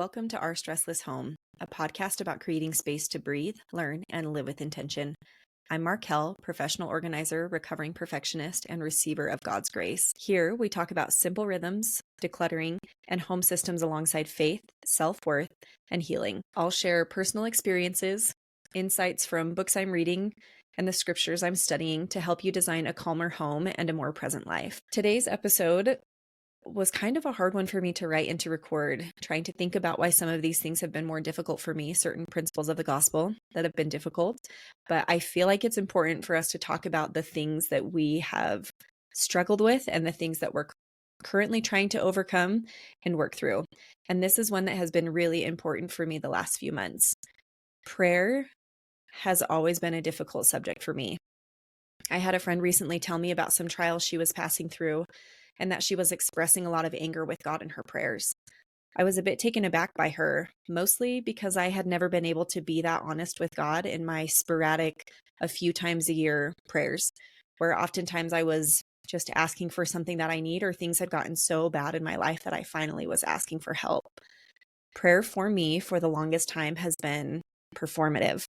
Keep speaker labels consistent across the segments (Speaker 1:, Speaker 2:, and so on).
Speaker 1: Welcome to Our Stressless Home, a podcast about creating space to breathe, learn, and live with intention. I'm Markell, professional organizer, recovering perfectionist, and receiver of God's grace. Here, we talk about simple rhythms, decluttering, and home systems alongside faith, self-worth, and healing. I'll share personal experiences, insights from books I'm reading, and the scriptures I'm studying to help you design a calmer home and a more present life. Today's episode was kind of a hard one for me to write and to record, trying to think about why some of these things have been more difficult for me, certain principles of the gospel that have been difficult. But I feel like it's important for us to talk about the things that we have struggled with and the things that we're currently trying to overcome and work through. And this is one that has been really important for me the last few months. Prayer has always been a difficult subject for me. I had a friend recently tell me about some trials she was passing through and that she was expressing a lot of anger with God in her prayers. I was a bit taken aback by her, mostly because I had never been able to be that honest with God in my sporadic, a few times a year prayers, where oftentimes I was just asking for something that I need, or things had gotten so bad in my life that I finally was asking for help. Prayer for me for the longest time has been performative.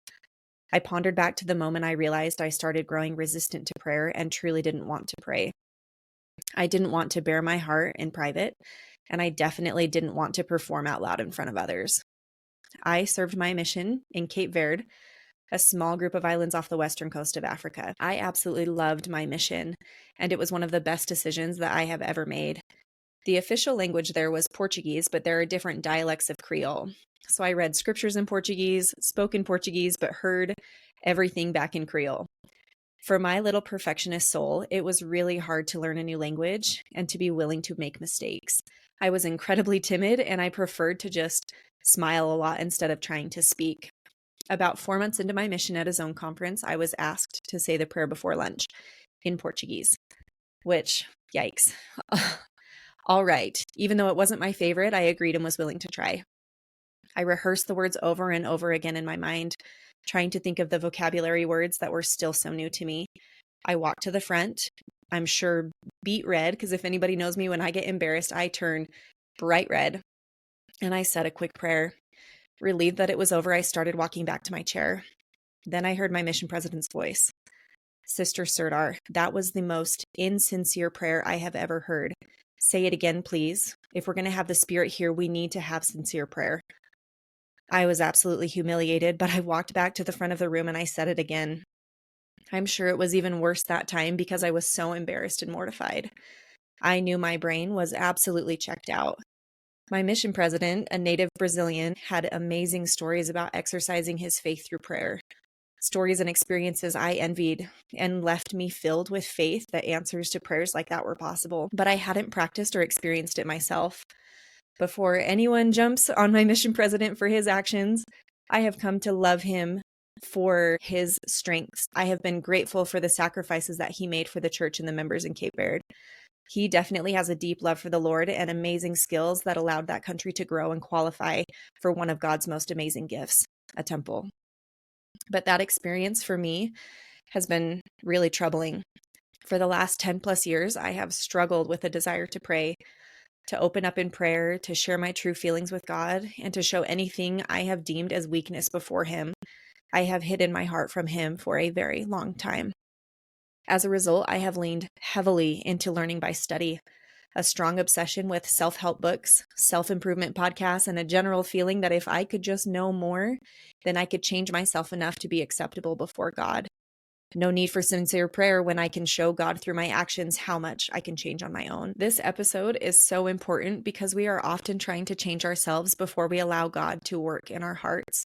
Speaker 1: I pondered back to the moment I realized I started growing resistant to prayer and truly didn't want to pray. I didn't want to bare my heart in private, and I definitely didn't want to perform out loud in front of others. I served my mission in Cape Verde, a small group of islands off the western coast of Africa. I absolutely loved my mission, and it was one of the best decisions that I have ever made. The official language there was Portuguese, but there are different dialects of Creole. So I read scriptures in Portuguese, spoke in Portuguese, but heard everything back in Creole. For my little perfectionist soul, it was really hard to learn a new language and to be willing to make mistakes. I was incredibly timid and I preferred to just smile a lot instead of trying to speak. About 4 months into my mission at a zone conference, I was asked to say the prayer before lunch in Portuguese, which, yikes. All right. Even though it wasn't my favorite, I agreed and was willing to try. I rehearsed the words over and over again in my mind, trying to think of the vocabulary words that were still so new to me. I walked to the front, I'm sure beet red, because if anybody knows me, when I get embarrassed, I turn bright red. And I said a quick prayer. Relieved that it was over, I started walking back to my chair. Then I heard my mission president's voice. Sister Serdar, that was the most insincere prayer I have ever heard. Say it again, please. If we're going to have the Spirit here, we need to have sincere prayer. I was absolutely humiliated, but I walked back to the front of the room and I said it again. I'm sure it was even worse that time because I was so embarrassed and mortified. I knew my brain was absolutely checked out. My mission president, a native Brazilian, had amazing stories about exercising his faith through prayer. Stories and experiences I envied and left me filled with faith that answers to prayers like that were possible. But I hadn't practiced or experienced it myself. Before anyone jumps on my mission president for his actions, I have come to love him for his strengths. I have been grateful for the sacrifices that he made for the church and the members in Cape Verde. He definitely has a deep love for the Lord and amazing skills that allowed that country to grow and qualify for one of God's most amazing gifts, a temple. But that experience for me has been really troubling. For the last 10 plus years, I have struggled with a desire to pray, to open up in prayer, to share my true feelings with God, and to show anything I have deemed as weakness before Him. I have hidden my heart from Him for a very long time. As a result, I have leaned heavily into learning by study, a strong obsession with self-help books, self-improvement podcasts, and a general feeling that if I could just know more, then I could change myself enough to be acceptable before God. No need for sincere prayer when I can show God through my actions how much I can change on my own. This episode is so important because we are often trying to change ourselves before we allow God to work in our hearts.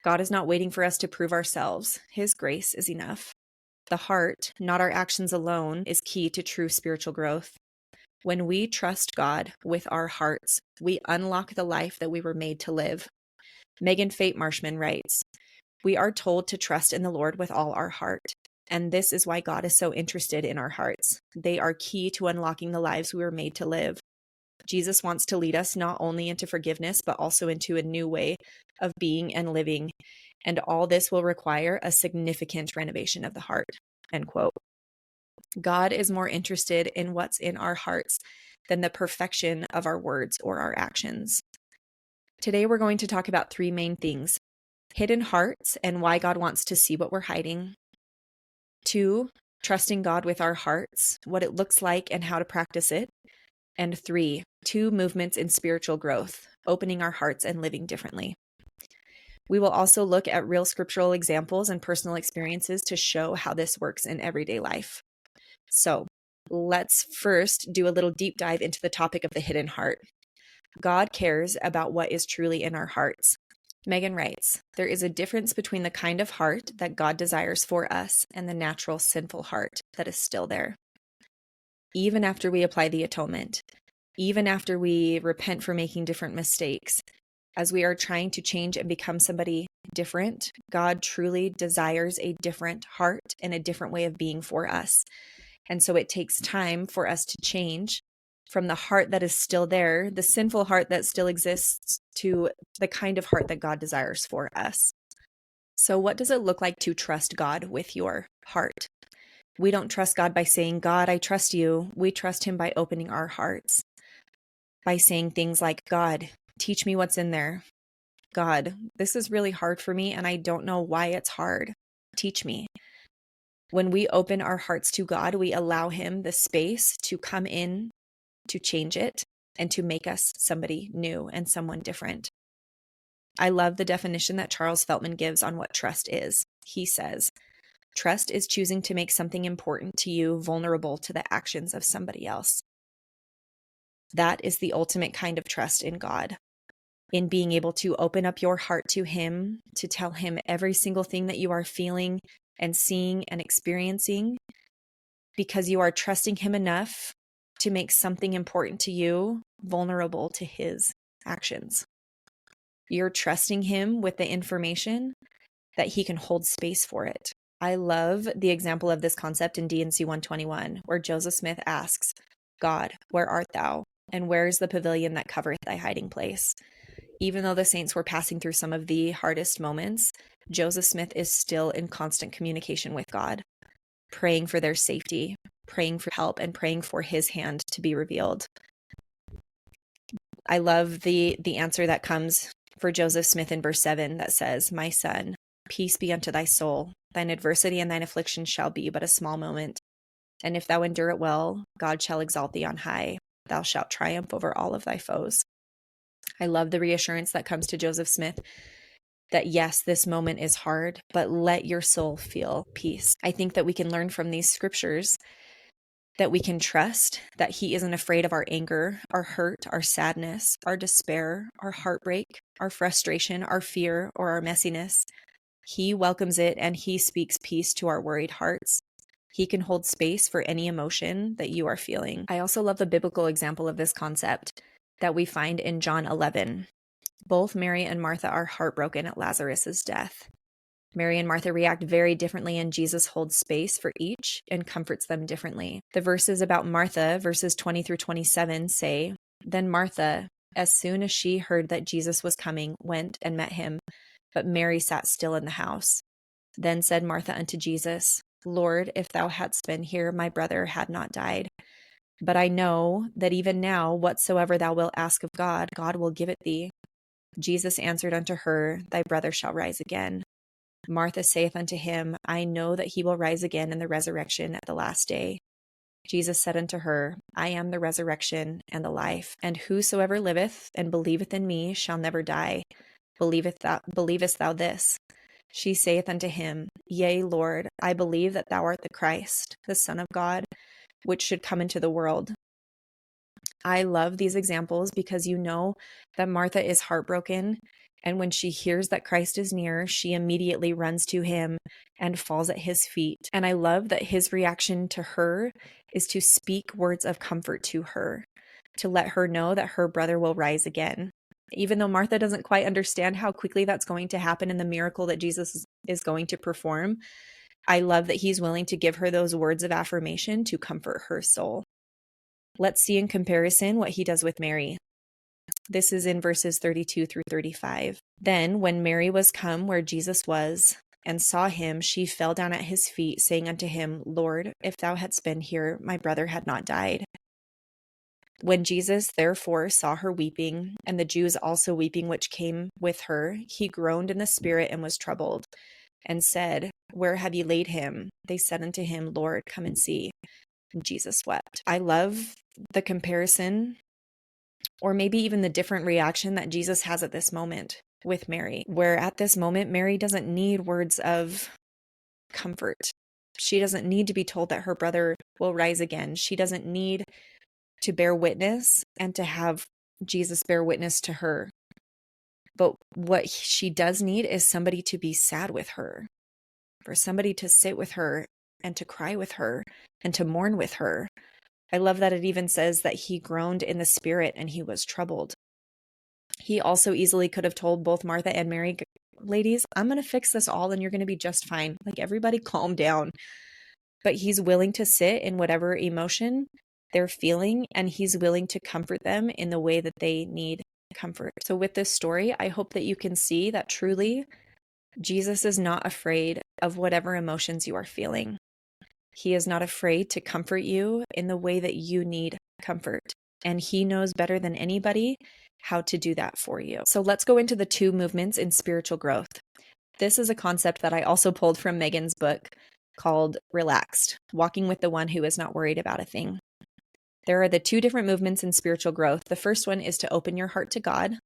Speaker 1: God is not waiting for us to prove ourselves. His grace is enough. The heart, not our actions alone, is key to true spiritual growth. When we trust God with our hearts, we unlock the life that we were made to live. Megan Fate Marshman writes, "We are told to trust in the Lord with all our heart, and this is why God is so interested in our hearts. They are key to unlocking the lives we were made to live. Jesus wants to lead us not only into forgiveness, but also into a new way of being and living, and all this will require a significant renovation of the heart." End quote. God is more interested in what's in our hearts than the perfection of our words or our actions. Today we're going to talk about three main things: hidden hearts and why God wants to see what we're hiding. 2, trusting God with our hearts, what it looks like and how to practice it. And 3, 2 movements in spiritual growth, opening our hearts and living differently. We will also look at real scriptural examples and personal experiences to show how this works in everyday life. So let's first do a little deep dive into the topic of the hidden heart. God cares about what is truly in our hearts. Megan writes, there is a difference between the kind of heart that God desires for us and the natural sinful heart that is still there. Even after we apply the atonement, even after we repent for making different mistakes, as we are trying to change and become somebody different, God truly desires a different heart and a different way of being for us. And so it takes time for us to change from the heart that is still there, the sinful heart that still exists, to the kind of heart that God desires for us. So what does it look like to trust God with your heart? We don't trust God by saying, God, I trust you. We trust him by opening our hearts, by saying things like, God, teach me what's in there. God, this is really hard for me and I don't know why it's hard. Teach me. When we open our hearts to God, we allow him the space to come in, to change it, and to make us somebody new and someone different. I love the definition that Charles Feldman gives on what trust is. He says, trust is choosing to make something important to you vulnerable to the actions of somebody else. That is the ultimate kind of trust in God, in being able to open up your heart to him, to tell him every single thing that you are feeling and seeing and experiencing, because you are trusting him enough to make something important to you vulnerable to his actions. You're trusting him with the information that he can hold space for it. I love the example of this concept in D&C 121, where Joseph Smith asks, God, where art thou? And where is the pavilion that covereth thy hiding place? Even though the saints were passing through some of the hardest moments, Joseph Smith is still in constant communication with God, praying for their safety, praying for help, and praying for his hand to be revealed. I love the answer that comes for Joseph Smith in verse 7 that says, my son, peace be unto thy soul. Thine adversity and thine affliction shall be but a small moment. And if thou endure it well, God shall exalt thee on high. Thou shalt triumph over all of thy foes. I love the reassurance that comes to Joseph Smith that yes, this moment is hard, but let your soul feel peace. I think that we can learn from these scriptures that we can trust that he isn't afraid of our anger, our hurt, our sadness, our despair, our heartbreak, our frustration, our fear, or our messiness. He welcomes it and he speaks peace to our worried hearts. He can hold space for any emotion that you are feeling. I also love the biblical example of this concept that we find in John 11. Both Mary and Martha are heartbroken at Lazarus's death. Mary and Martha react very differently, and Jesus holds space for each and comforts them differently. The verses about Martha, verses 20 through 27, say, Then Martha, as soon as she heard that Jesus was coming, went and met him, but Mary sat still in the house. Then said Martha unto Jesus, Lord, if thou hadst been here, my brother had not died. But I know that even now, whatsoever thou wilt ask of God, God will give it thee. Jesus answered unto her, Thy brother shall rise again. Martha saith unto him, I know that he will rise again in the resurrection at the last day. Jesus said unto her, I am the resurrection and the life, and whosoever liveth and believeth in me shall never die. Believest thou this? She saith unto him, Yea, Lord, I believe that thou art the Christ, the Son of God, which should come into the world. I love these examples because you know that Martha is heartbroken, and when she hears that Christ is near, she immediately runs to him and falls at his feet. And I love that his reaction to her is to speak words of comfort to her, to let her know that her brother will rise again. Even though Martha doesn't quite understand how quickly that's going to happen in the miracle that Jesus is going to perform, I love that he's willing to give her those words of affirmation to comfort her soul. Let's see in comparison what he does with Mary. This is in verses 32 through 35. Then when Mary was come where Jesus was, and saw him, she fell down at his feet, saying unto him, Lord, if thou hadst been here, my brother had not died. When Jesus therefore saw her weeping, and the Jews also weeping which came with her, he groaned in the spirit and was troubled, and said, Where have you laid him? They said unto him, Lord, come and see. And Jesus wept. I love the comparison, or maybe even the different reaction that Jesus has at this moment with Mary, where at this moment, Mary doesn't need words of comfort. She doesn't need to be told that her brother will rise again. She doesn't need to bear witness and to have Jesus bear witness to her. But what she does need is somebody to be sad with her, for somebody to sit with her and to cry with her and to mourn with her. I love that it even says that he groaned in the spirit and he was troubled. He also easily could have told both Martha and Mary, ladies, I'm going to fix this all and you're going to be just fine. Like, everybody calm down. But he's willing to sit in whatever emotion they're feeling, and he's willing to comfort them in the way that they need comfort. So with this story, I hope that you can see that truly Jesus is not afraid of whatever emotions you are feeling. He is not afraid to comfort you in the way that you need comfort. And he knows better than anybody how to do that for you. So let's go into the 2 movements in spiritual growth. This is a concept that I also pulled from Megan's book called Relaxed, Walking with the One Who is Not Worried About a Thing. There are the 2 different movements in spiritual growth. The first one is to open your heart to God.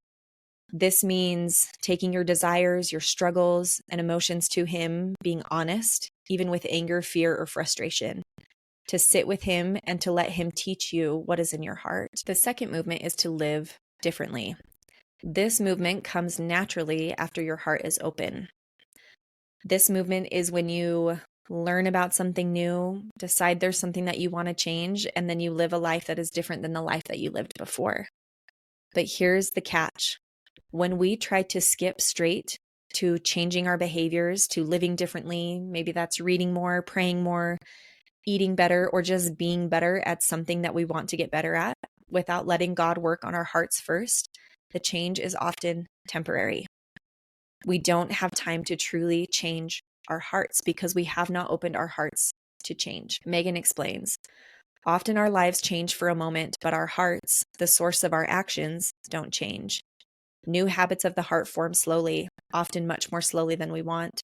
Speaker 1: This means taking your desires, your struggles, and emotions to him, being honest, even with anger, fear, or frustration, to sit with him and to let him teach you what is in your heart. The second movement is to live differently. This movement comes naturally after your heart is open. This movement is when you learn about something new, decide there's something that you want to change, and then you live a life that is different than the life that you lived before. But here's the catch. When we try to skip straight to changing our behaviors, to living differently, maybe that's reading more, praying more, eating better, or just being better at something that we want to get better at, without letting God work on our hearts first, the change is often temporary. We don't have time to truly change our hearts because we have not opened our hearts to change. Megan explains, often our lives change for a moment, but our hearts, the source of our actions, don't change. New habits of the heart form slowly, often much more slowly than we want.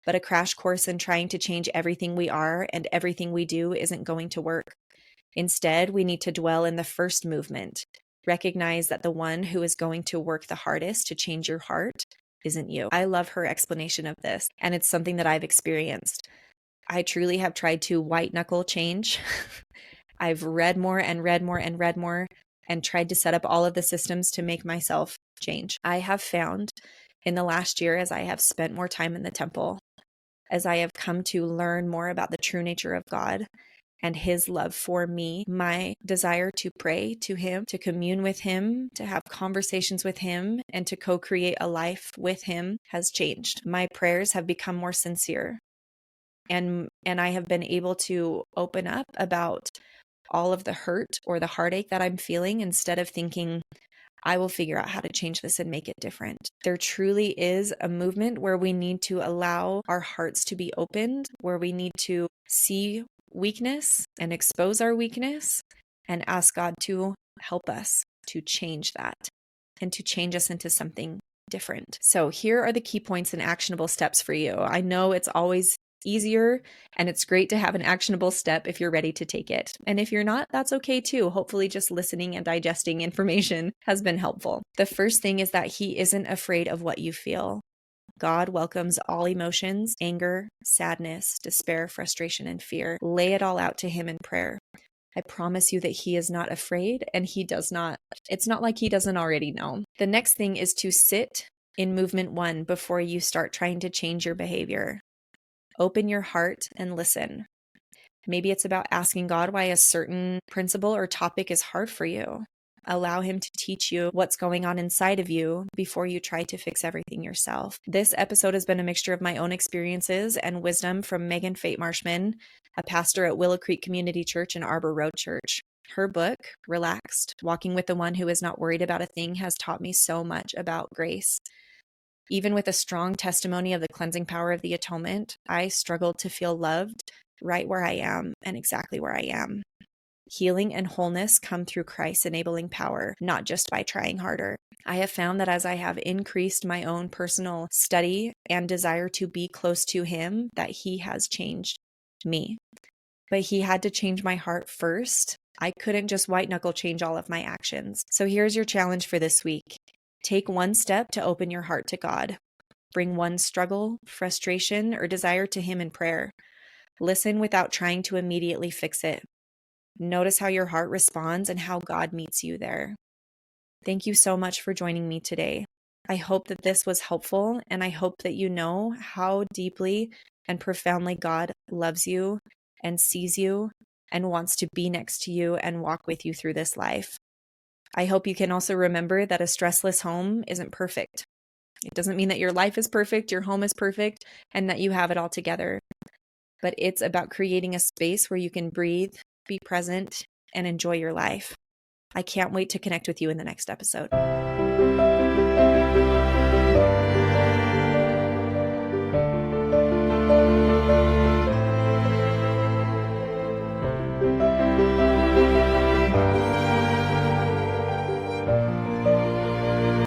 Speaker 1: But a crash course in trying to change everything we are and everything we do isn't going to work. Instead, we need to dwell in the first movement. Recognize that the one who is going to work the hardest to change your heart isn't you. I love her explanation of this, and it's something that I've experienced. I truly have tried to white knuckle change. I've read more and read more and read more and tried to set up all of the systems to make myself change. I have found in the last year, as I have spent more time in the temple, as I have come to learn more about the true nature of God and his love for me, my desire to pray to him, to commune with him, to have conversations with him, and to co-create a life with him has changed. My prayers have become more sincere, and I have been able to open up about all of the hurt or the heartache that I'm feeling, instead of thinking, I will figure out how to change this and make it different. There truly is a movement where we need to allow our hearts to be opened, where we need to see weakness and expose our weakness and ask God to help us to change that and to change us into something different. So here are the key points and actionable steps for you. I know it's always easier, and it's great to have an actionable step if you're ready to take it. And if you're not, that's okay too. Hopefully just listening and digesting information has been helpful. The first thing is that he isn't afraid of what you feel. God welcomes all emotions, anger, sadness, despair, frustration, and fear. Lay it all out to him in prayer. I promise you that he is not afraid, and it's not like he doesn't already know. The next thing is to sit in movement 1 before you start trying to change your behavior. Open your heart and listen. Maybe it's about asking God why a certain principle or topic is hard for you. Allow him to teach you what's going on inside of you before you try to fix everything yourself. This episode has been a mixture of my own experiences and wisdom from Megan Fate Marshman, a pastor at Willow Creek Community Church and Arbor Road Church. Her book, Relaxed, Walking with the One Who is Not Worried About a Thing, has taught me so much about grace. Even with a strong testimony of the cleansing power of the atonement, I struggled to feel loved right where I am and exactly where I am. Healing and wholeness come through Christ's enabling power, not just by trying harder. I have found that as I have increased my own personal study and desire to be close to Him, that He has changed me. But He had to change my heart first. I couldn't just white knuckle change all of my actions. So here's your challenge for this week. Take one step to open your heart to God. Bring one struggle, frustration, or desire to Him in prayer. Listen without trying to immediately fix it. Notice how your heart responds and how God meets you there. Thank you so much for joining me today. I hope that this was helpful, and I hope that you know how deeply and profoundly God loves you and sees you and wants to be next to you and walk with you through this life. I hope you can also remember that a stressless home isn't perfect. It doesn't mean that your life is perfect, your home is perfect, and that you have it all together. But it's about creating a space where you can breathe, be present, and enjoy your life. I can't wait to connect with you in the next episode.